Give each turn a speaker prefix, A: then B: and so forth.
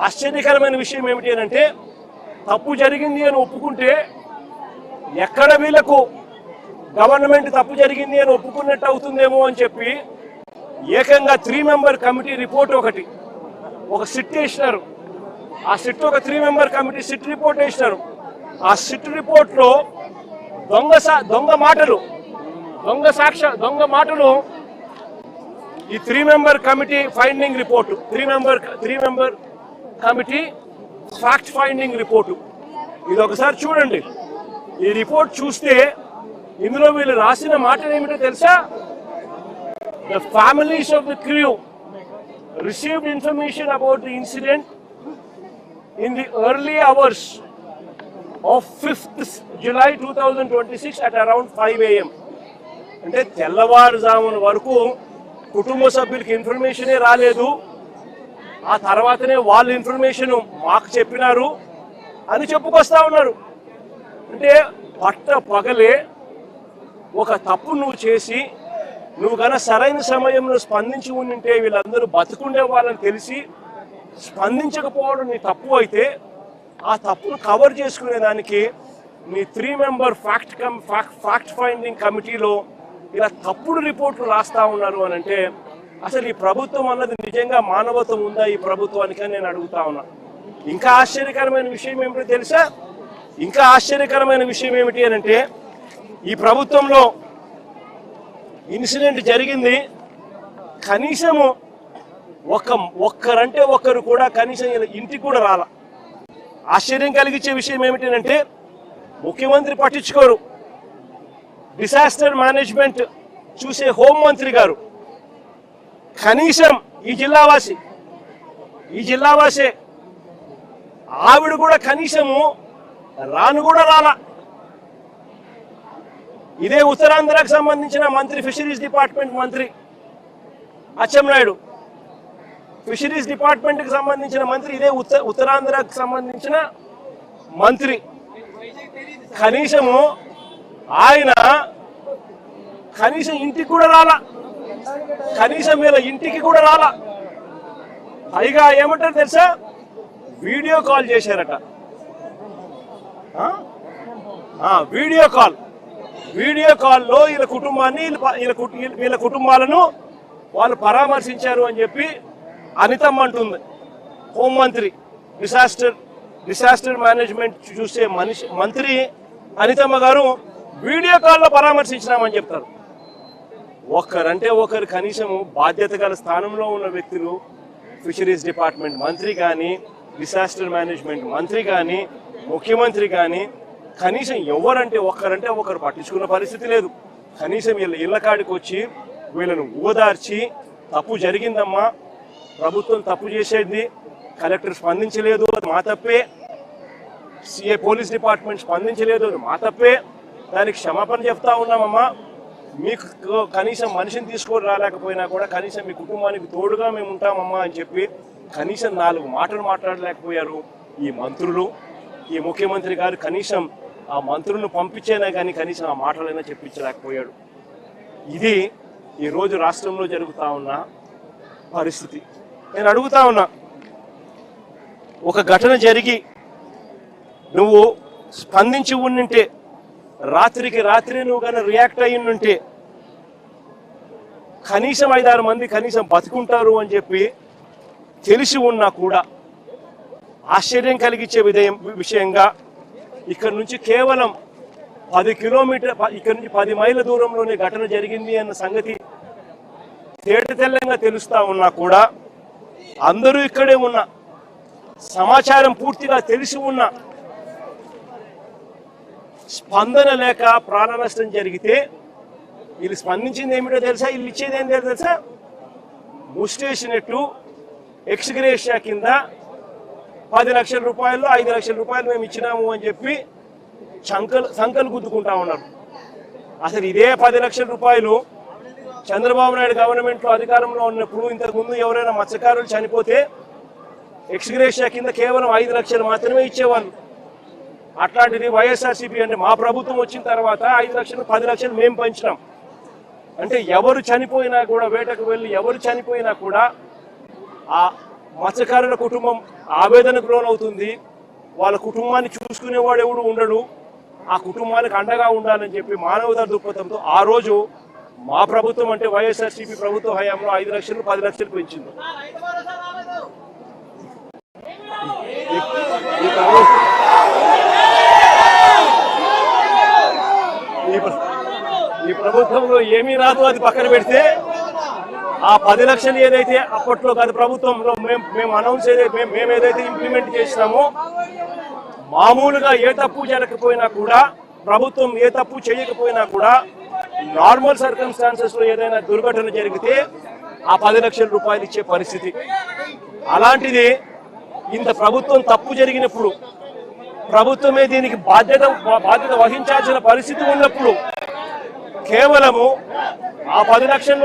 A: ఆశ్చర్యకరమైన విషయం ఏమిటి అంటే తప్పు జరిగింది అని ఒప్పుకుంటే ఎక్కడ వీళ్ళకు గవర్నమెంట్ తప్పు జరిగింది అని ఒప్పుకున్నట్టు అవుతుందేమో అని చెప్పి ఏకంగా 3 మెంబర్ కమిటీ రిపోర్ట్ ఒక సిట్ వేసినారు. ఆ సిట్ ఒక 3 మెంబర్ కమిటీ సిట్ రిపోర్ట్ వేసినారు. ఆ సిట్ రిపోర్ట్లో దొంగ మాటలు ఈ 3 member committee finding report 3 member committee fact finding report ఇది ఒకసారి చూడండి. ఈ రిపోర్ట్ చూస్తే ఇందులో వీళ్ళు రాసిన మాటలు ఏమిటో తెలుసా? The families of the crew received information about the incident in the early hours of 5th July 2026 at around 5 AM. అంటే తెల్లవారుజామున వరకు కుటుంబ సభ్యులకి ఇన్ఫర్మేషనే రాలేదు. ఆ తర్వాతనే వాళ్ళ ఇన్ఫర్మేషన్ మాకు చెప్పినారు అని చెప్పుకొస్తా ఉన్నారు. అంటే పగలే ఒక తప్పు నువ్వు చేసి నువ్వు కన్నా సరైన సమయంలో స్పందించి ఉంటే వీళ్ళందరూ బతుకుండే వాళ్ళని తెలిసి స్పందించకపోవడం నీ తప్పు అయితే ఆ తప్పును కవర్ చేసుకునేదానికి మీ 3 మెంబర్ ఫ్యాక్ట్ ఫైండింగ్ కమిటీలో ఇలా తప్పుడు రిపోర్ట్లు రాస్తా ఉన్నారు అని అంటే అసలు ఈ ప్రభుత్వం అన్నది నిజంగా మానవత్వం ఉందా ఈ ప్రభుత్వానికి నేను అడుగుతా ఉన్నా. ఇంకా ఆశ్చర్యకరమైన విషయం ఏమిటో తెలుసా? ఇంకా ఆశ్చర్యకరమైన విషయం ఏమిటి అని అంటే ఈ ప్రభుత్వంలో ఇన్సిడెంట్ జరిగింది, కనీసము ఒక్కరంటే ఒక్కరు కూడా కనీసం ఇంటికి కూడా రాల. ఆశ్చర్యం కలిగించే విషయం ఏమిటంటే ముఖ్యమంత్రి పట్టించుకోరు, డిసాస్టర్ మేనేజ్మెంట్ చూసే హోంమంత్రి గారు కనీసం ఈ జిల్లావాసే ఆవిడ కూడా కనీసము రాను కూడా రాలా. ఇదే ఉత్తరాంధ్రకు సంబంధించిన మంత్రి ఫిషరీస్ డిపార్ట్మెంట్ మంత్రి అచ్చెన్నాయుడు, ఫిషరీస్ డిపార్ట్మెంట్కి సంబంధించిన మంత్రి ఇదే ఉత్తరాంధ్రకు సంబంధించిన మంత్రి కనీసము ఆయన కనీసం ఇంటికి కూడా రాలా, కనీసం వీళ్ళ ఇంటికి కూడా రాలా. పైగా ఏమంటారు తెలుసా? వీడియో కాల్ చేశారట. వీడియో కాల్లో వీళ్ళ కుటుంబాలను వాళ్ళు పరామర్శించారు అని చెప్పి అనితమ్మ అంటుంది. హోంమంత్రి డిసాస్టర్ మేనేజ్మెంట్ చూసే మంత్రి అనితమ్మ గారు వీడియో కాల్లో పరామర్శించినామని చెప్తారు. ఒకరంటే ఒకరు కనీసము బాధ్యత గల స్థానంలో ఉన్న వ్యక్తులు ఫిషరీస్ డిపార్ట్మెంట్ మంత్రి కానీ డిసాస్టర్ మేనేజ్మెంట్ మంత్రి కానీ ముఖ్యమంత్రి కానీ కనీసం ఎవరంటే ఒకరు పట్టించుకున్న పరిస్థితి లేదు. కనీసం వీళ్ళ ఇళ్ల కాడికి వచ్చి వీళ్ళను ఓదార్చి తప్పు జరిగిందమ్మా, ప్రభుత్వం తప్పు చేసేది, కలెక్టర్ స్పందించలేదు అది మా తప్పే, సిఏ పోలీస్ డిపార్ట్మెంట్ స్పందించలేదు అది మా తప్పే, దానికి క్షమాపణ చెప్తా ఉన్నామమ్మా, మీకు కనీసం మనిషిని తీసుకొని రాలేకపోయినా కూడా కనీసం మీ కుటుంబానికి తోడుగా మేము ఉంటామమ్మా అని చెప్పి కనీసం 4 మాటలు మాట్లాడలేకపోయారు ఈ మంత్రులు. ఈ ముఖ్యమంత్రి గారు కనీసం ఆ మంత్రులను పంపించేనా కానీ కనీసం ఆ మాటలైనా చెప్పించలేకపోయాడు. ఇది ఈరోజు రాష్ట్రంలో జరుగుతూ ఉన్న పరిస్థితి. నేను అడుగుతా ఉన్నా, ఒక ఘటన జరిగి నువ్వు స్పందించి ఉండింటే, రాత్రికి రాత్రి నువ్వు కానీ రియాక్ట్ అయ్యింటే కనీసం 5-6 మంది కనీసం బతుకుంటారు అని చెప్పి తెలిసి ఉన్నా కూడా ఆశ్చర్యం కలిగించే విషయంగా ఇక్కడ నుంచి కేవలం 10 కిలోమీటర్ ఇక్కడ నుంచి 10 మైళ్ళ దూరంలోనే ఘటన జరిగింది అన్న సంగతి తేటతెల్లంగా తెలుస్తా ఉన్నా కూడా అందరూ ఇక్కడే ఉన్న సమాచారం పూర్తిగా తెలిసి ఉన్న స్పందన లేక ప్రాణ నష్టం జరిగితే వీళ్ళు స్పందించింది ఏమిటో తెలుసా? వీళ్ళు ఇచ్చేది ఏం తెలుసా? ముస్టేసినట్టు ఎక్స్గ్రేషియా కింద 10 లక్షల రూపాయలు 5 లక్షల రూపాయలు మేము ఇచ్చినాము అని చెప్పి సంకలు గుద్దుకుంటా ఉన్నారు. అసలు ఇదే 10 లక్షల రూపాయలు చంద్రబాబు నాయుడు గవర్నమెంట్లో అధికారంలో ఉన్నప్పుడు ఇంతకుముందు ఎవరైనా మత్స్యకారులు చనిపోతే ఎక్స్గ్రేషియా కింద కేవలం 5 లక్షలు మాత్రమే ఇచ్చేవాళ్ళు. అట్లాంటిది వైఎస్ఆర్సీపీ అంటే మా ప్రభుత్వం వచ్చిన తర్వాత 5 లక్షలు 10 లక్షలు మేము పెంచినాం. అంటే ఎవరు చనిపోయినా కూడా, వేటకు వెళ్ళి ఎవరు చనిపోయినా కూడా ఆ మత్స్యకారుల కుటుంబం ఆవేదనకు లోనవుతుంది. వాళ్ళ కుటుంబాన్ని చూసుకునేవాడు ఎవడు ఉండడు. ఆ కుటుంబానికి అండగా ఉండాలని చెప్పి మానవతా దృక్పథంతో ఆ రోజు మా ప్రభుత్వం అంటే వైఎస్ఆర్సీపీ ప్రభుత్వ హయాంలో 5 లక్షలు 10 లక్షలు పెంచింది. ఈ ప్రభుత్వంలో ఏమీ రాదు, అది పక్కన పెడితే ఆ 10 లక్షలు ఏదైతే అప్పట్లో గత ప్రభుత్వంలో మేము అనౌన్స్ మేము ఏదైతే ఇంప్లిమెంట్ చేసినామో, మామూలుగా ఏ తప్పు జరగకపోయినా కూడా, ప్రభుత్వం ఏ తప్పు చేయకపోయినా కూడా, నార్మల్ సర్కమ్స్టాన్సెస్ లో ఏదైనా దుర్ఘటన జరిగితే ఆ 10 లక్షల రూపాయలు ఇచ్చే పరిస్థితి. అలాంటిది ఇంత ప్రభుత్వం తప్పు జరిగినప్పుడు, ప్రభుత్వమే దీనికి బాధ్యత వహించాల్సిన పరిస్థితి ఉన్నప్పుడు కేవలము ఆ 10 లక్షల